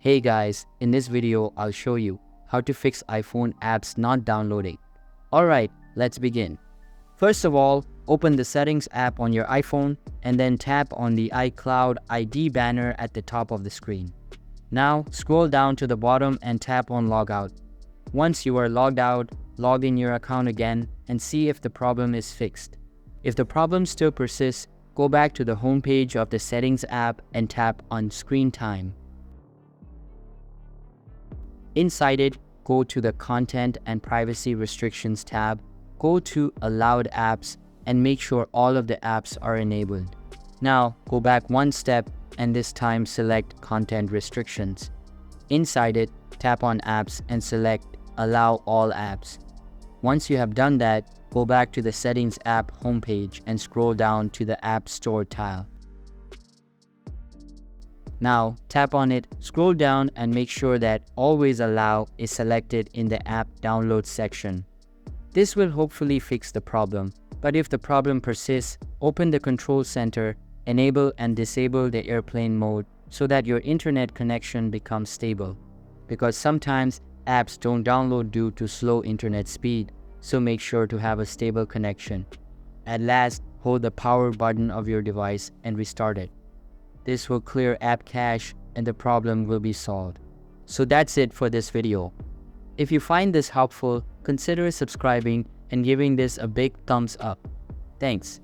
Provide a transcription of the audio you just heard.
Hey guys, in this video I'll show you how to fix iPhone apps not downloading. Alright, let's begin. First of all, open the Settings app on your iPhone and then tap on the iCloud ID banner at the top of the screen. Now scroll down to the bottom and tap on Logout. Once you are logged out, log in your account again and see if the problem is fixed. If the problem still persists, go back to the home page of the Settings app and tap on Screen Time. Inside it, go to the Content and Privacy Restrictions tab, go to Allowed Apps, and make sure all of the apps are enabled. Now, go back one step and this time select Content Restrictions. Inside it, tap on Apps and select Allow All Apps. Once you have done that, go back to the Settings app homepage and scroll down to the App Store tile. Now, tap on it, scroll down and make sure that Always Allow is selected in the App Download section. This will hopefully fix the problem, but if the problem persists, open the Control Center, enable and disable the airplane mode so that your internet connection becomes stable. Because sometimes apps don't download due to slow internet speed, so make sure to have a stable connection. At last, hold the power button of your device and restart it. This will clear app cache and the problem will be solved. So that's it for this video. If you find this helpful, consider subscribing and giving this a big thumbs up. Thanks.